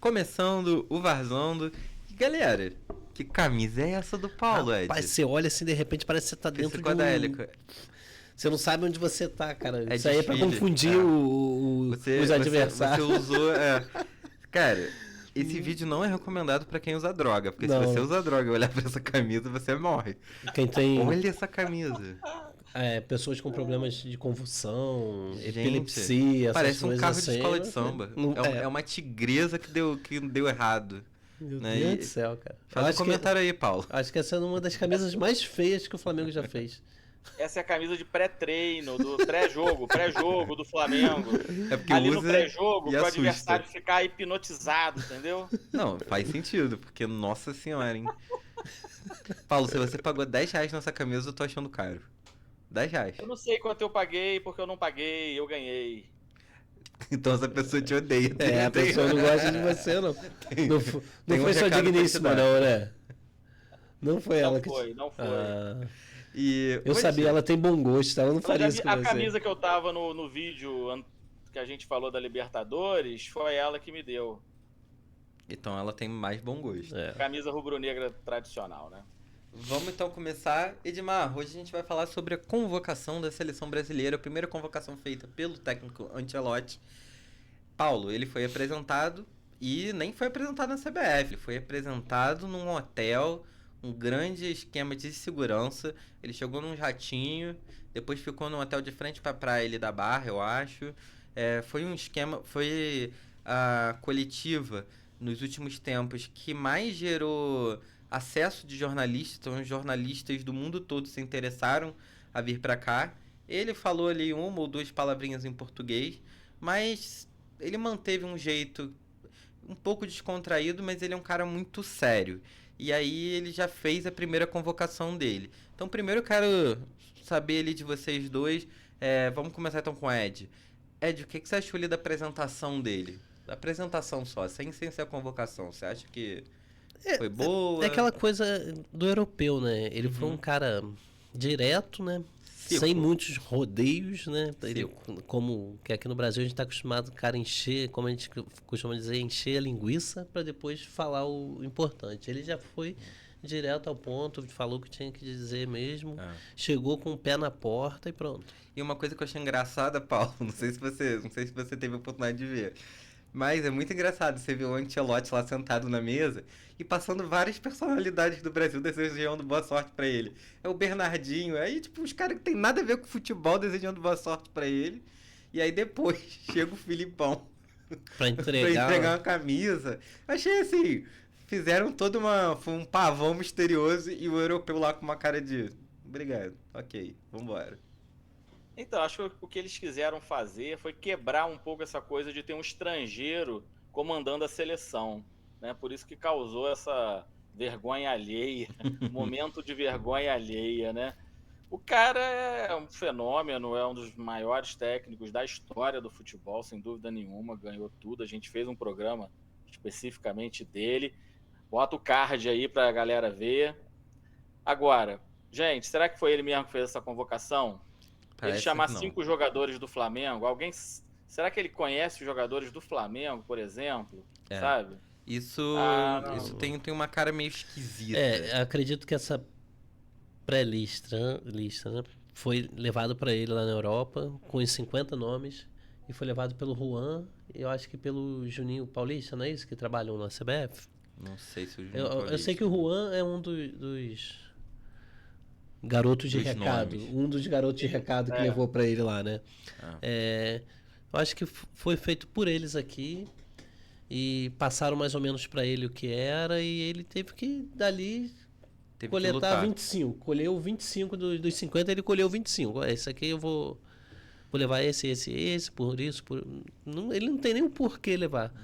Começando o Varzando. E galera, que camisa é essa do Paulo, Ed? Rapaz, você olha assim, de repente parece que você tá dentro de um... Psicodélico. Você não sabe onde você tá, cara. É Isso aí é pra desfile, confundir é. os adversários. Você usou. Cara, esse vídeo não é recomendado pra quem usa droga. Porque se Não. você usa droga e olhar pra essa camisa, você morre. Quem tem Olha essa camisa. pessoas com problemas de convulsão, Gente, epilepsia, essas parece um coisas carro assim, de escola de samba. É uma tigresa que deu errado. Meu né? Deus do céu, cara. Faz um comentário aí, Paulo. Acho que essa é uma das camisas mais feias que o Flamengo já fez. Essa é a camisa de pré-treino, do pré-jogo do Flamengo. É porque ali no usa pré-jogo, e pro assusta. adversário ficar hipnotizado, entendeu? Não, faz sentido, porque nossa senhora, hein? Paulo, se você pagou R$10 nessa camisa, eu tô achando caro. R$10. Eu não sei quanto eu paguei, porque eu não paguei, eu ganhei. Então essa pessoa te odeia. A pessoa não gosta de você, não. Não foi sua digníssima, não, né? Não foi ela que... Não foi. E eu sabia, ela tem bom gosto, ela não faria isso com você. A camisa que eu tava no vídeo que a gente falou da Libertadores, foi ela que me deu. Então ela tem mais bom gosto. Camisa rubro-negra tradicional, né? Vamos então começar. Edmar, hoje a gente vai falar sobre a convocação da seleção brasileira, a primeira convocação feita pelo técnico Ancelotti. Paulo, ele foi apresentado e nem foi apresentado na CBF, ele foi apresentado num hotel, um grande esquema de segurança. Ele chegou num jatinho, depois ficou num hotel de frente para a praia ali da Barra, eu acho. Foi um esquema, foi a coletiva nos últimos tempos que mais gerou acesso de jornalistas. Então os jornalistas do mundo todo se interessaram a vir para cá. Ele falou ali uma ou duas palavrinhas em português, mas ele manteve um jeito um pouco descontraído, mas ele é um cara muito sério. E aí ele já fez a primeira convocação dele. Então primeiro eu quero saber ali de vocês dois. Vamos começar então com o Ed. Ed, o que você achou ali da apresentação dele? Da apresentação só, sem ser a convocação. Você acha que foi boa? É aquela coisa do europeu, né? Ele foi um cara direto, né? Sem muitos rodeios, né? Ele, como que aqui no Brasil a gente está acostumado, cara, encher, como a gente costuma dizer, encher a linguiça para depois falar o importante. Ele já foi direto ao ponto, falou o que tinha que dizer mesmo, chegou com o pé na porta e pronto. E uma coisa que eu achei engraçada, Paulo, não sei se você teve a oportunidade de ver, mas é muito engraçado você ver o Ancelotti lá sentado na mesa e passando várias personalidades do Brasil desejando boa sorte pra ele. É o Bernardinho, aí tipo, os caras que tem nada a ver com futebol desejando boa sorte pra ele. E aí depois chega o Filipão pra entregar uma camisa. Achei assim, fizeram foi um pavão misterioso e o europeu lá com uma cara de obrigado, ok, vambora. Então, acho que o que eles quiseram fazer foi quebrar um pouco essa coisa de ter um estrangeiro comandando a seleção, né? Por isso que causou essa vergonha alheia, momento de vergonha alheia, né? O cara é um fenômeno, é um dos maiores técnicos da história do futebol, sem dúvida nenhuma, ganhou tudo. A gente fez um programa especificamente dele. Bota o card aí pra galera ver. Agora, gente, será que foi ele mesmo que fez essa convocação? Ele chamar 5 jogadores do Flamengo, será que ele conhece os jogadores do Flamengo, por exemplo? Sabe? Isso tem uma cara meio esquisita. Acredito que essa pré-lista, né, foi levado para ele lá na Europa, com os 50 nomes, e foi levado pelo Juan, e eu acho que pelo Juninho Paulista, não é isso? Que trabalham na CBF? Não sei se o Juninho Paulista... Eu sei que o Juan é um dos garotos de recado. Nomes. Um dos garotos de recado que levou pra ele lá, né? Eu acho que foi feito por eles aqui e passaram mais ou menos pra ele o que era e ele teve que dali coletar 25. Colheu 25 dos 50, ele colheu 25. Esse aqui eu vou levar esse, por isso. Ele não tem nem o porquê levar.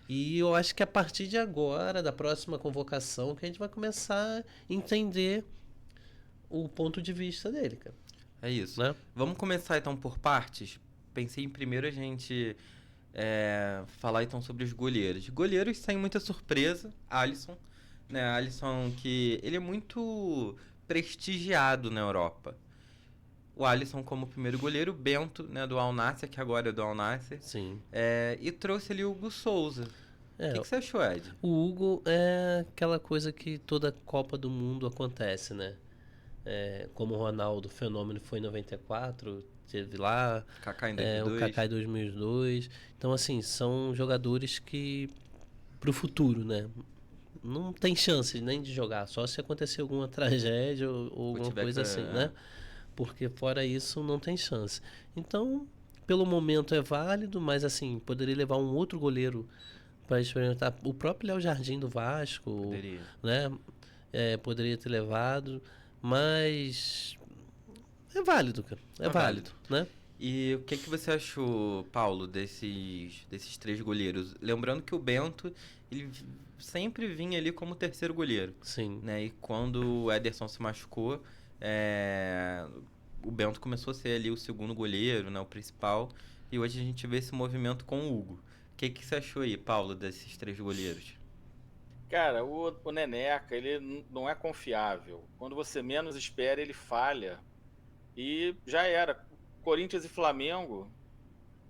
E eu acho que a partir de agora, da próxima convocação, que a gente vai começar a entender o ponto de vista dele, cara. É isso. Né? Vamos começar então por partes. Pensei em primeiro a gente falar então sobre os goleiros. Goleiros sem muita surpresa. Alisson, né? Alisson que ele é muito prestigiado na Europa. O Alisson como primeiro goleiro, Bento, né, do Al Nassr, que agora é do Al Nassr. Sim. E trouxe ali o Hugo Souza. O que você achou, Ed? O Hugo é aquela coisa que toda Copa do Mundo acontece, né? Como o Ronaldo, o fenômeno foi em 94, teve lá, Kaká em 2002. o Kaká em 2002. Então, assim, são jogadores que, pro futuro, né? Não tem chance nem de jogar, só se acontecer alguma tragédia ou alguma coisa assim, né? Porque fora isso não tem chance. Então, pelo momento é válido, mas assim, poderia levar um outro goleiro para experimentar. O próprio Léo Jardim do Vasco, Poderia. né? Poderia ter levado, mas é válido, cara. É válido, né? E o que você achou, Paulo, desses 3 goleiros? Lembrando que o Bento, ele sempre vinha ali como terceiro goleiro. Sim. Né? E quando o Ederson se machucou, o Bento começou a ser ali o segundo goleiro, né? O principal. E hoje a gente vê esse movimento com o Hugo. O que você achou aí, Paulo, desses 3 goleiros? Cara, o Neneca, ele não é confiável. Quando você menos espera, ele falha. E já era. Corinthians e Flamengo.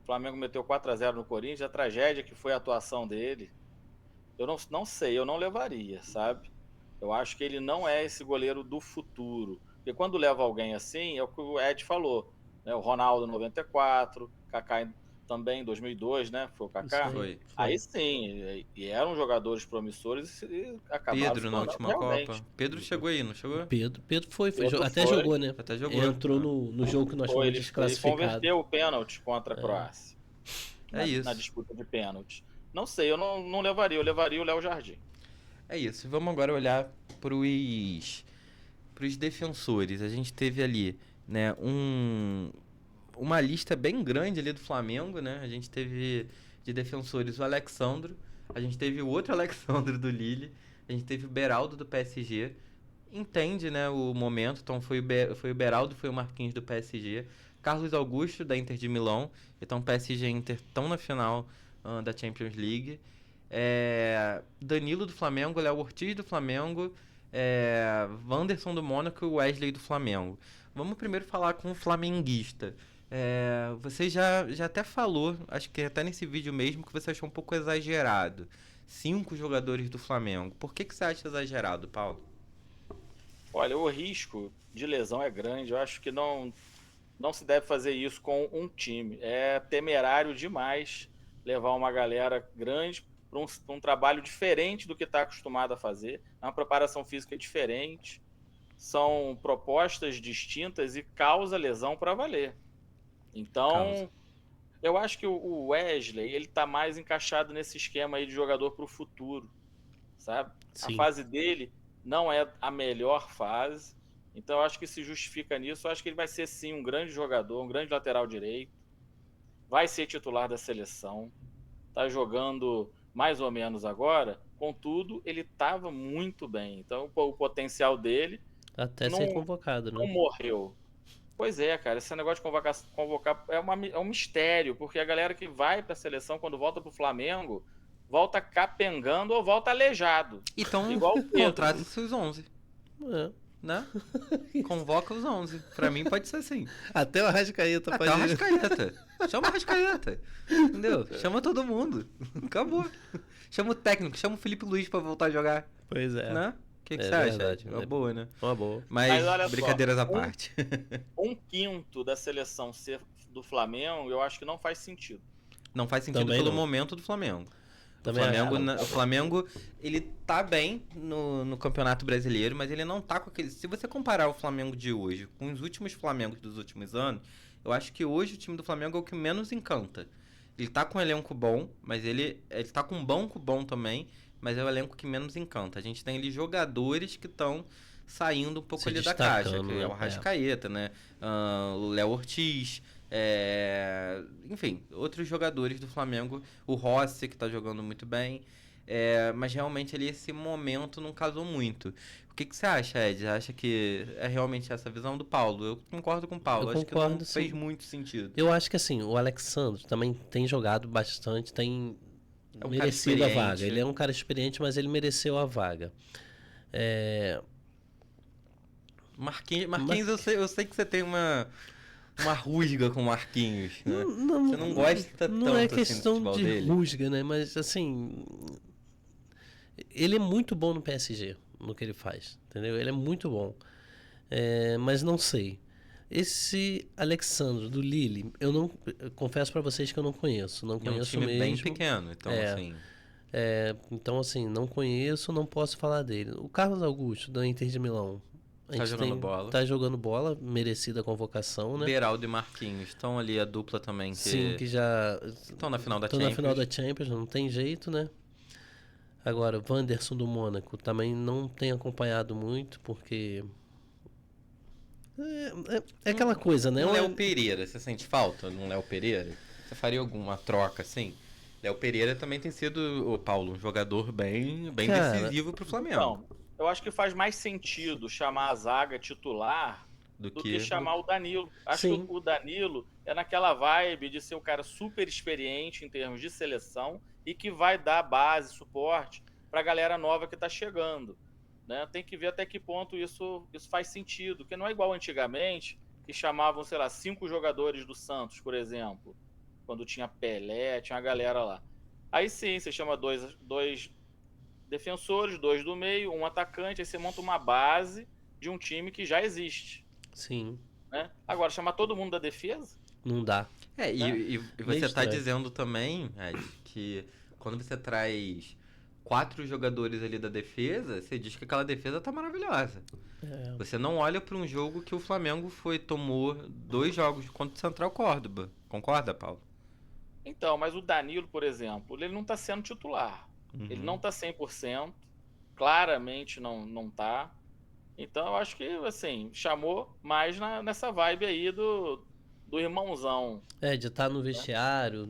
O Flamengo meteu 4-0 no Corinthians. A tragédia que foi a atuação dele. Eu não sei, eu não levaria, sabe? Eu acho que ele não é esse goleiro do futuro. Porque quando leva alguém assim, é o que o Ed falou. Né? O Ronaldo em 94, Kaká também em 2002, né? Foi o Kaká. Foi. Aí sim, e eram jogadores promissores e acabaram Pedro na última Copa. Pedro chegou aí, não chegou? Pedro foi Pedro até foi. jogou, né? Até jogou. Entrou no jogo que nós fomos Ele desclassificados. converteu o pênalti contra a Croácia. Isso. Na disputa de pênalti. Não sei, eu não levaria. Eu levaria o Léo Jardim. É isso. Vamos agora olhar pros defensores. A gente teve ali, né, uma lista bem grande ali do Flamengo, né? A gente teve de defensores o Alexandro, a gente teve o outro Alexandro do Lille, a gente teve o Beraldo do PSG. Entende, né, o momento. Então foi o Beraldo, foi o Marquinhos do PSG, Carlos Augusto da Inter de Milão. Então PSG e Inter estão na final da Champions League. Danilo do Flamengo, Léo Ortiz do Flamengo, Wanderson do Mônaco e Wesley do Flamengo. Vamos primeiro falar com o flamenguista. Você já até falou, acho que até nesse vídeo mesmo, que você achou um pouco exagerado. 5 jogadores do Flamengo. Por que você acha exagerado, Paulo? Olha, o risco de lesão é grande. Eu acho que não se deve fazer isso com um time. É temerário demais levar uma galera grande para um trabalho diferente do que está acostumado a fazer. É uma preparação física diferente. São propostas distintas e causa lesão para valer. Então, eu acho que o Wesley, ele tá mais encaixado nesse esquema aí de jogador para o futuro, sabe? Sim. A fase dele não é a melhor fase, então eu acho que se justifica nisso. Eu acho que ele vai ser, sim, um grande jogador, um grande lateral direito, vai ser titular da seleção, tá jogando mais ou menos agora, contudo, ele estava muito bem, então o potencial dele até ser convocado, né? Não morreu. Pois é, cara, esse negócio de convocar é um mistério, porque a galera que vai pra seleção, quando volta pro Flamengo, volta capengando ou volta aleijado. Então, igual o Pedro. Contrata-se os 11. Né? Convoca os 11. Pra mim pode ser assim. Até o Arrascaeta. Até o Arrascaeta. Chama o Arrascaeta. Entendeu? Chama todo mundo. Acabou. Chama o técnico, chama o Felipe Luiz pra voltar a jogar. Pois é. Né? O que você acha? Uma boa, né? Uma boa. Mas olha brincadeiras só, à parte. Um quinto da seleção ser do Flamengo, eu acho que não faz sentido. Não faz sentido também pelo momento do Flamengo. O Flamengo, ele tá bem no Campeonato Brasileiro, mas ele não tá com aquele... Se você comparar o Flamengo de hoje com os últimos Flamengos dos últimos anos, eu acho que hoje o time do Flamengo é o que menos encanta. Ele tá com um elenco bom, mas ele tá com um banco bom também, mas é o elenco que menos encanta. A gente tem ali jogadores que estão saindo um pouco ali da caixa, que é o Arrascaeta, né? O Léo Ortiz, enfim, outros jogadores do Flamengo, o Rossi, que tá jogando muito bem, mas realmente ali esse momento não casou muito. O que você acha, Ed? Acha que é realmente essa visão do Paulo? Eu concordo com o Paulo, acho que não fez muito sentido. Eu acho que assim, o Alexandre também tem jogado bastante, tem merecido a vaga. Ele é um cara experiente, mas ele mereceu a vaga. Marquinhos, eu sei que você tem uma uma rusga com o Marquinhos, né? Você não gosta tanto não é questão assim, do de dele? rusga, né? Mas assim, ele é muito bom no PSG, no que ele faz, entendeu? Ele é muito bom. Mas não sei. Esse Alexandre do Lille, eu confesso para vocês que eu não conheço. Não conheço é um time mesmo. bem pequeno, então assim... Então assim, não conheço, não posso falar dele. O Carlos Augusto, da Inter de Milão. Tá jogando bola. Tá jogando bola, merecida a convocação, né? Beraldo e Marquinhos estão ali, a dupla também. Sim, que já... Estão na final da Estão Champions. na final da Champions, não tem jeito, né? Agora, Wanderson do Mônaco também não tem acompanhado muito, porque... É aquela coisa, né? Um Léo Pereira, você sente falta de um Léo Pereira? Você faria alguma troca assim? Léo Pereira também tem sido, Paulo, um jogador bem decisivo pro Flamengo. Então, eu acho que faz mais sentido chamar a zaga titular do que chamar o Danilo. Acho que o Danilo é naquela vibe de ser um cara super experiente em termos de seleção e que vai dar base, suporte pra galera nova que tá chegando. Né? Tem que ver até que ponto isso faz sentido, porque não é igual antigamente, que chamavam, sei lá, 5 jogadores do Santos, por exemplo, quando tinha Pelé, tinha uma galera lá. Aí sim, você chama dois defensores, 2 do meio, um atacante, aí você monta uma base de um time que já existe. Sim. Né? Agora, chamar todo mundo da defesa? Não dá. E você está dizendo também, Ed, que quando você traz 4 jogadores ali da defesa, você diz que aquela defesa tá maravilhosa. Você não olha para um jogo que o Flamengo tomou 2 jogos contra o Central Córdoba. Concorda, Paulo? Então, mas o Danilo, por exemplo, ele não tá sendo titular. Ele não tá 100%. Claramente não tá. Então, eu acho que, assim, chamou mais nessa vibe aí do irmãozão. De estar no vestiário,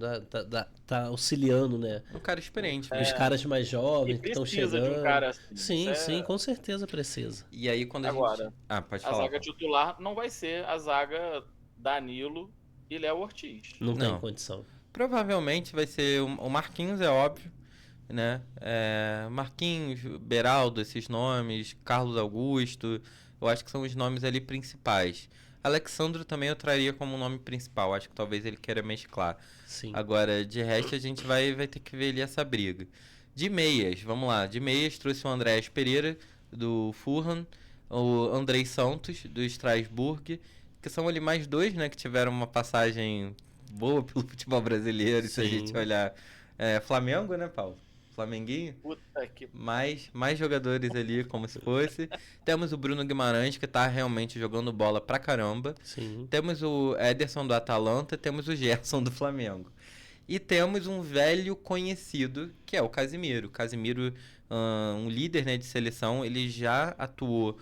tá auxiliando, né? Um cara experiente. Os caras mais jovens que estão chegando. De um cara assim. Sim, com certeza precisa. E aí, quando Agora, pode falar. A zaga titular não vai ser a zaga Danilo e Léo Ortiz. Não tem condição. Provavelmente vai ser o Marquinhos, é óbvio, né? Marquinhos, Beraldo, esses nomes, Carlos Augusto, eu acho que são os nomes ali principais. Alexandre também eu traria como nome principal, acho que talvez ele queira mesclar. Sim. Agora, de resto, a gente vai ter que ver ali essa briga. De meias, vamos lá. De meias trouxe o Andréas Pereira, do Fulham, o Andrei Santos, do Strasbourg, que são ali mais 2, né, que tiveram uma passagem boa pelo futebol brasileiro. Sim. Se a gente olhar. Flamengo, né, Paulo? Flamenguinho. Puta que... Mais jogadores ali, como se fosse. Temos o Bruno Guimarães, que tá realmente jogando bola pra caramba. Sim. Temos o Ederson do Atalanta, temos o Gerson do Flamengo. E temos um velho conhecido, que é o Casimiro. Casimiro, um líder, né, de seleção, ele já atuou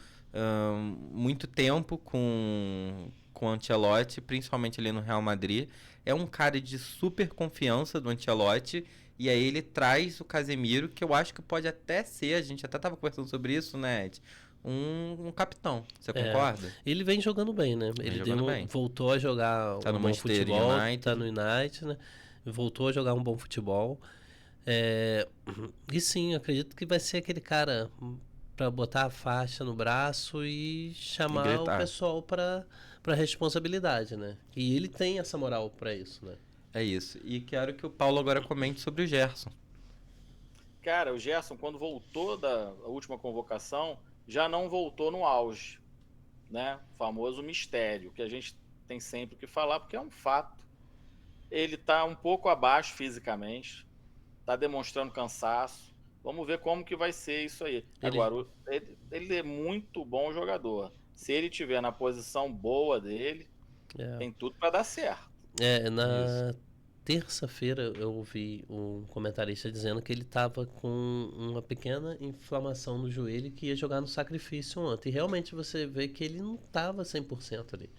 muito tempo com o Ancelotti, principalmente ali no Real Madrid. É um cara de super confiança do Ancelotti. E aí ele traz o Casemiro, que eu acho que pode até ser, a gente até tava conversando sobre isso, né, Ed? Um capitão. Você concorda? Ele vem jogando bem, né? Ele voltou a jogar um bom futebol. Tá no United, né? Voltou a jogar um bom futebol. E sim, acredito que vai ser aquele cara para botar a faixa no braço e chamar o pessoal para responsabilidade, né? E ele tem essa moral para isso, né? É isso. E quero que o Paulo agora comente sobre o Gerson. Cara, o Gerson, quando voltou da última convocação, já não voltou no auge, né? O famoso mistério, que a gente tem sempre que falar, porque é um fato. Ele tá um pouco abaixo fisicamente, tá demonstrando cansaço. Vamos ver como que vai ser isso aí. Agora, ele é muito bom jogador. Se ele tiver na posição boa dele, tem tudo para dar certo. Na terça-feira eu ouvi um comentarista dizendo que ele estava com uma pequena inflamação no joelho que ia jogar no sacrifício ontem. E realmente você vê que ele não estava 100% ali.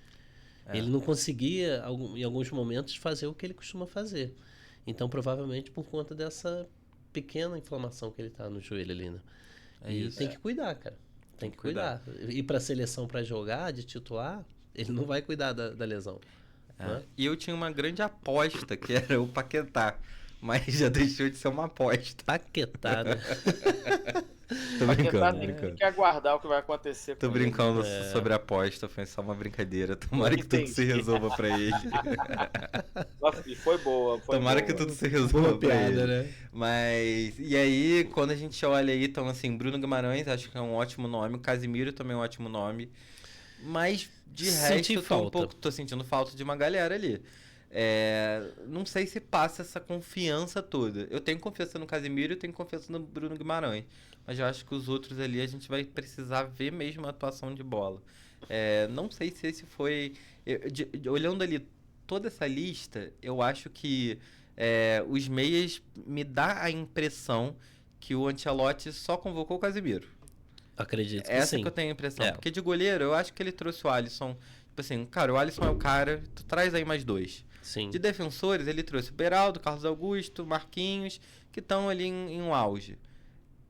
Ele não conseguia, em alguns momentos, fazer o que ele costuma fazer. Então, provavelmente, por conta dessa pequena inflamação que ele está no joelho ali, né? Tem que cuidar, cara. Tem que cuidar. Ir para a seleção para jogar, de titular, ele não vai cuidar da lesão. E eu tinha uma grande aposta, que era o Paquetá. Mas já deixou de ser uma aposta. Paquetá, né? Tô brincando, Tem que aguardar o que vai acontecer Tô brincando sobre a aposta, foi só uma brincadeira. Tomara que tudo se resolva pra ele. Nossa, e foi boa. Tomara que tudo se resolva pra ele. Né? Mas, e aí, quando a gente olha aí, então assim, Bruno Guimarães, acho que é um ótimo nome. O Casimiro também é um ótimo nome. Mas, de resto, eu tô sentindo falta de uma galera ali. Não sei se passa essa confiança toda. Eu tenho confiança no Casimiro e tenho confiança no Bruno Guimarães. Mas eu acho que os outros ali a gente vai precisar ver mesmo a atuação de bola. Não sei se esse foi... olhando ali toda essa lista, eu acho que os meias me dá a impressão que o Ancelotti só convocou o Casimiro. Acredito que Essa sim. que eu tenho a impressão. Porque de goleiro, eu acho que ele trouxe o Alisson. Tipo assim, cara, o Alisson é o cara, tu traz aí mais 2. Sim. De defensores, ele trouxe o Beraldo, Carlos Augusto, Marquinhos, que estão ali em um auge.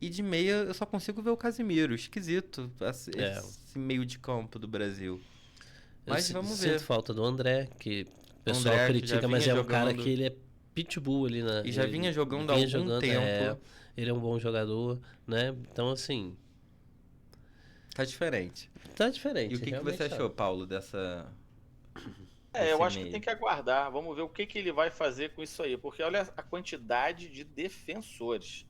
E de meia, eu só consigo ver o Casimiro. Esquisito esse meio de campo do Brasil. Mas vamos ver. Sinto falta do André, que o pessoal critica, mas é um cara que ele é pitbull ali na... E já vinha jogando há algum tempo. Ele é um bom jogador, né? Então, assim... Tá diferente. Tá diferente. E o que você achou, Paulo, dessa... eu acho que tem que aguardar. Vamos ver o que ele vai fazer com isso aí. Porque olha a quantidade de defensores.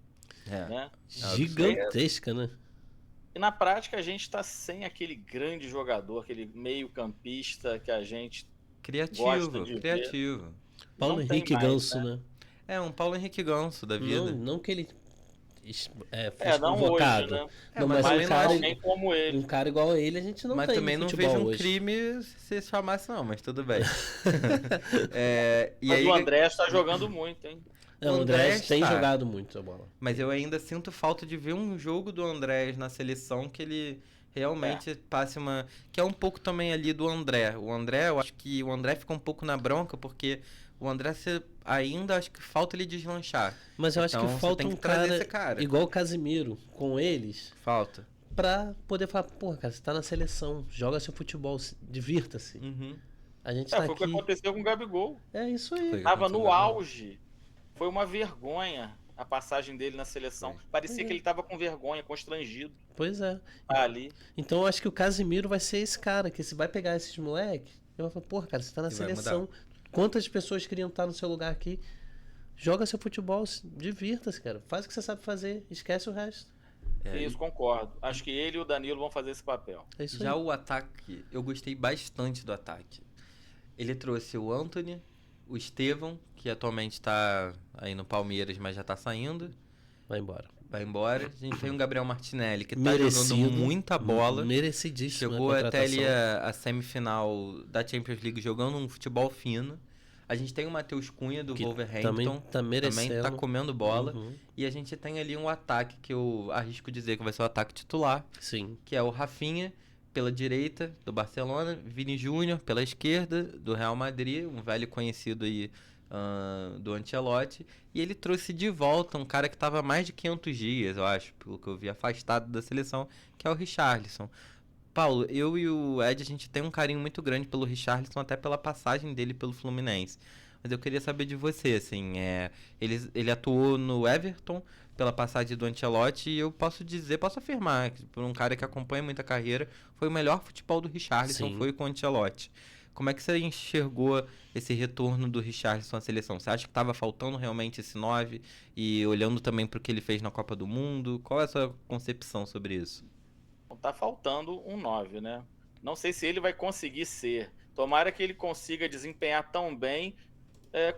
Né? Gigantesca, né? E na prática a gente está sem aquele grande jogador, aquele meio campista que a gente gosta de criativo. ver. Paulo Henrique Ganso, né? Um Paulo Henrique Ganso da vida. Não que ele não convocado. Hoje, né? Mas um cara, como ele. Um cara igual a ele a gente não mas tem. Mas também não vejo um crime se chamasse não, mas tudo bem. Mas o André está jogando muito, hein? O André tem jogado muito a bola. Mas eu ainda sinto falta de ver um jogo do André na seleção que ele realmente passe uma... Que é um pouco também ali do André. O André, eu acho que o André fica um pouco na bronca porque o André ainda acho que falta ele deslanchar. Mas eu acho que falta um cara igual o Casimiro com eles. Falta. Pra poder falar, porra, cara, você tá na seleção, joga seu futebol, divirta-se. Uhum. A gente tá foi aqui... o que aconteceu com o Gabigol. É isso aí. Tava no auge. Foi uma vergonha a passagem dele na seleção. Parecia que ele tava com vergonha, constrangido. Pois é. Ali. Então eu acho que o Casimiro vai ser esse cara, que se vai pegar esses moleques, ele vai falar, porra, cara, você tá na seleção. Quantas pessoas queriam estar no seu lugar aqui? Joga seu futebol, divirta-se, cara. Faz o que você sabe fazer, esquece o resto. Isso, concordo. Acho que ele e o Danilo vão fazer esse papel. É isso Já aí. O ataque, eu gostei bastante do ataque. Ele trouxe o Antony, o Estevão, que atualmente está aí no Palmeiras, mas já tá saindo. Vai embora. A gente tem o Gabriel Martinelli, que tá jogando muita bola. Merecidíssimo. Chegou até ali a semifinal da Champions League jogando um futebol fino. A gente tem o Matheus Cunha do Wolverhampton. Também tá comendo bola. Uhum. E a gente tem ali um ataque que eu arrisco dizer que vai ser o ataque titular. Sim. Que é o Rafinha, pela direita, do Barcelona. Vini Júnior, pela esquerda, do Real Madrid. Um velho conhecido aí do Ancelotti. E ele trouxe de volta um cara que estava mais de 500 dias, eu acho, pelo que eu vi, afastado da seleção, que é o Richarlison. Paulo, eu e o Ed, a gente tem um carinho muito grande pelo Richarlison, até pela passagem dele pelo Fluminense. Mas eu queria saber de você, assim, ele atuou no Everton pela passagem do Ancelotti e eu posso afirmar, que por um cara que acompanha muita carreira, foi o melhor futebol do Richarlison, foi com o Ancelotti. Como é que você enxergou esse retorno do Richarlison à seleção? Você acha que estava faltando realmente esse 9? E olhando também para o que ele fez na Copa do Mundo, qual é a sua concepção sobre isso? Tá faltando um 9, né? Não sei se ele vai conseguir ser. Tomara que ele consiga desempenhar tão bem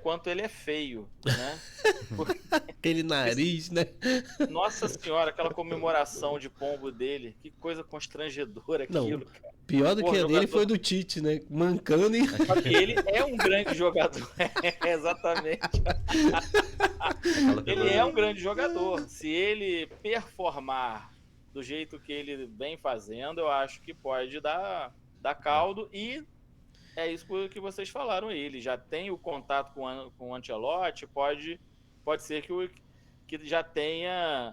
quanto ele é feio, né? Aquele nariz, né? Nossa senhora, aquela comemoração de pombo dele, que coisa constrangedora aquilo, cara. Pior do que a dele foi do Tite, né? Mancando e... Ele é um grande jogador. Exatamente. Ele é um grande jogador. Se ele performar do jeito que ele vem fazendo, eu acho que pode dar caldo. E é isso que vocês falaram aí. Ele já tem o contato com o Ancelotti, pode ser que já tenha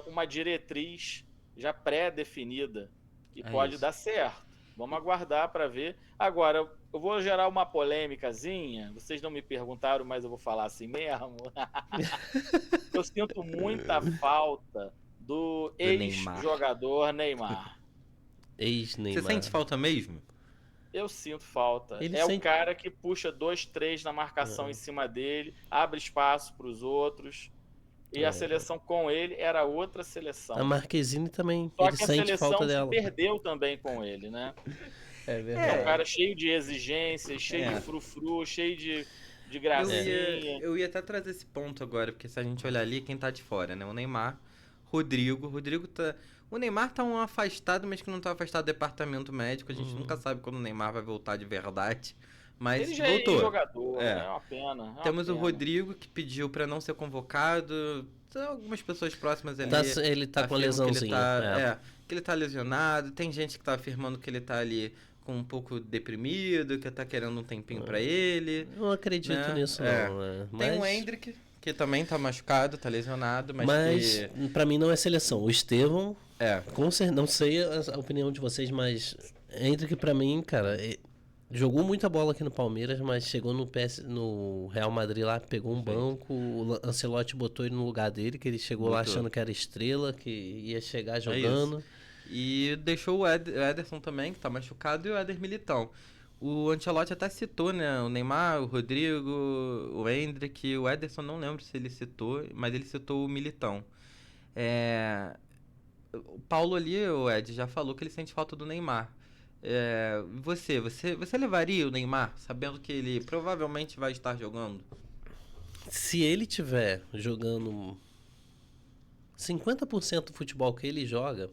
uma diretriz já pré-definida. E pode dar certo. Vamos aguardar para ver. Agora, eu vou gerar uma polêmicazinha. Vocês não me perguntaram, mas eu vou falar assim mesmo. Eu sinto muita falta do ex-jogador Neymar. Ex-Neymar. Você sente falta mesmo? Eu sinto falta. Ele o cara que puxa 2, 3 na marcação em cima dele, abre espaço para os outros. E a seleção com ele era outra seleção. A Marquezine também, Só ele que a sente falta seleção dela. se perdeu também com ele, né? É verdade. É um cara cheio de exigências, cheio de frufru, cheio de gracinha. Eu ia até trazer esse ponto agora, porque se a gente olhar ali, quem tá de fora, né? O Neymar, Rodrigo tá... O Neymar tá um afastado, mas que não tá afastado do departamento médico. A gente nunca sabe quando o Neymar vai voltar de verdade. Mas ele já voltou. É jogador, é uma pena. Temos o Rodrigo, que pediu pra não ser convocado. Tem algumas pessoas próximas ali. Ele tá com a lesãozinha. Que ele tá lesionado. Tem gente que tá afirmando que ele tá ali com um pouco deprimido, que tá querendo um tempinho pra ele. Eu não acredito nisso, não. Tem o Endrick, que também tá machucado, tá lesionado, mas pra mim não é seleção. O Estevão, não sei a opinião de vocês, mas Endrick pra mim, cara, jogou muita bola aqui no Palmeiras, mas chegou no Real Madrid lá, pegou um banco, o Ancelotti botou ele no lugar dele, que ele chegou lá achando que era estrela, que ia chegar jogando. E deixou o Ederson também, que tá machucado, e o Éder Militão. O Ancelotti até citou, né? O Neymar, o Rodrigo, o Endrick, o Ederson, não lembro se ele citou, mas ele citou o Militão. O Paulo ali, o Ed, já falou que ele sente falta do Neymar. Você levaria o Neymar, sabendo que ele provavelmente vai estar jogando? Se ele tiver jogando 50% do futebol que ele joga,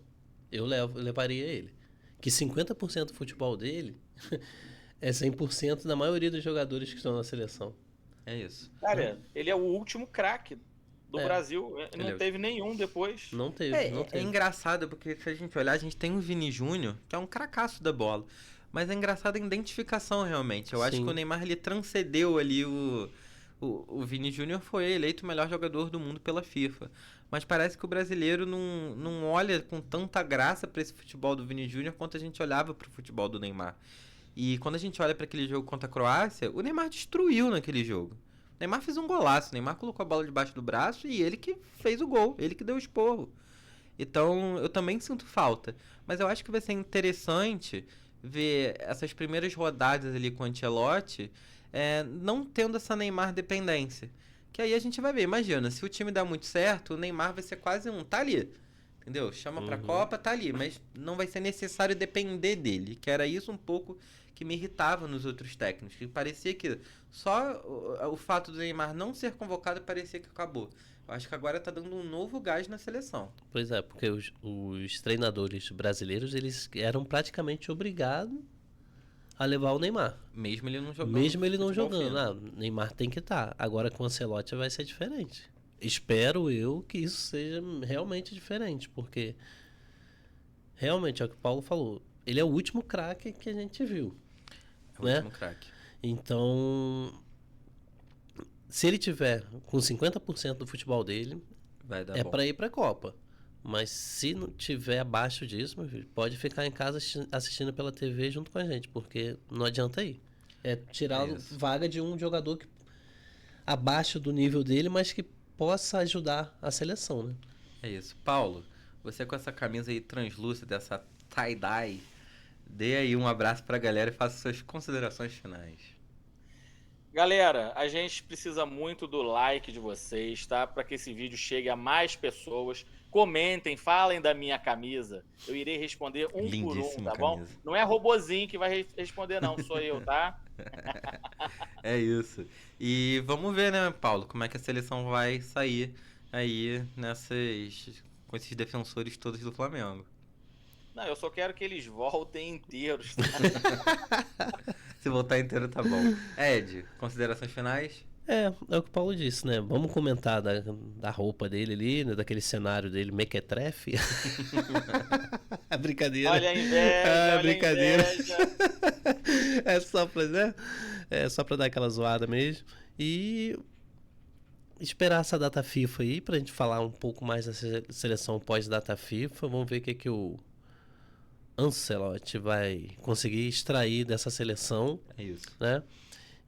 eu levaria ele. Que 50% do futebol dele é 100% da maioria dos jogadores que estão na seleção. É isso. Cara, ele é o último craque do Brasil. Não teve nenhum depois. Não teve. É engraçado, porque se a gente olhar, a gente tem o Vini Júnior, que é um cracaço da bola. Mas é engraçado a identificação, realmente. Eu acho que o Neymar, ele transcendeu ali o Vini Júnior, foi eleito o melhor jogador do mundo pela FIFA. Mas parece que o brasileiro não olha com tanta graça para esse futebol do Vini Júnior quanto a gente olhava para o futebol do Neymar. E quando a gente olha para aquele jogo contra a Croácia, o Neymar destruiu naquele jogo. O Neymar fez um golaço, o Neymar colocou a bola debaixo do braço e ele que fez o gol, ele que deu o esporro. Então, eu também sinto falta. Mas eu acho que vai ser interessante ver essas primeiras rodadas ali com o Ancelotti, não tendo essa Neymar dependência. Que aí a gente vai ver, imagina, se o time dá muito certo, o Neymar vai ser quase tá ali, entendeu? Chama pra Copa, tá ali, mas não vai ser necessário depender dele, que era isso um pouco que me irritava nos outros técnicos, que parecia que só o fato do Neymar não ser convocado parecia que acabou. Eu acho que agora tá dando um novo gás na seleção. Pois é, porque os treinadores brasileiros, eles eram praticamente obrigados a levar o Neymar. Mesmo ele não jogando. Mesmo ele não jogando. Neymar tem que estar. Agora com o Ancelotti vai ser diferente. Espero eu que isso seja realmente diferente, porque realmente é o que o Paulo falou. Ele é o último craque que a gente viu. É o último craque. Então, se ele tiver com 50% do futebol dele, vai dar bom. Para ir para a Copa. Mas se não tiver abaixo disso, meu filho, pode ficar em casa assistindo pela TV junto com a gente, porque não adianta ir. É tirar vaga de um jogador que abaixo do nível dele, mas que possa ajudar a seleção, né? É isso. Paulo, você com essa camisa aí translúcida, essa tie-dye, dê aí um abraço pra galera e faça suas considerações finais. Galera, a gente precisa muito do like de vocês, tá? Para que esse vídeo chegue a mais pessoas. Comentem, falem da minha camisa. Eu irei responder um por um, tá bom? Não é robozinho que vai responder, não. Sou eu, tá? É isso. E vamos ver, né, Paulo, como é que a seleção vai sair aí com esses defensores todos do Flamengo. Não, eu só quero que eles voltem inteiros. Tá? Se voltar inteiro, tá bom. Ed, considerações finais? É o que o Paulo disse, né? Vamos comentar da roupa dele ali, né? Daquele cenário dele, mequetrefe. É brincadeira. Olha a inveja, olha brincadeira. A inveja. É só pra, né? É só pra dar aquela zoada mesmo. E esperar essa data FIFA aí, pra gente falar um pouco mais da seleção pós-data FIFA. Vamos ver o que o Ancelotti vai conseguir extrair dessa seleção. É isso. Né?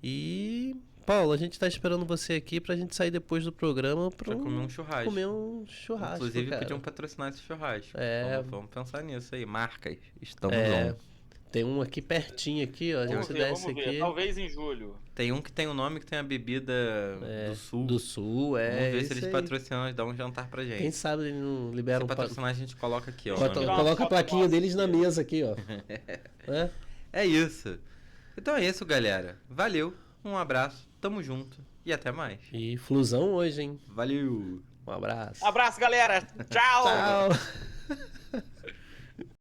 E Paulo, a gente tá esperando você aqui pra gente sair depois do programa pra comer um churrasco. Inclusive, cara. podiam patrocinar esse churrasco. É. Vamos pensar nisso aí. Marcas. Estamos on. Tem um aqui pertinho aqui, ó. A gente desce aqui. Talvez em julho. Tem um que tem o nome que tem a bebida do sul. Do sul, Vamos ver se eles patrocinam e dão um jantar pra gente. Quem sabe ele não libera Se patrocinar, a gente coloca aqui, ó. Coloca a plaquinha deles na mesa aqui, ó. É isso. Então é isso, galera. Valeu, um abraço, tamo junto e até mais. E flusão hoje, hein? Valeu. Um abraço. Abraço, galera. Tchau. Tchau.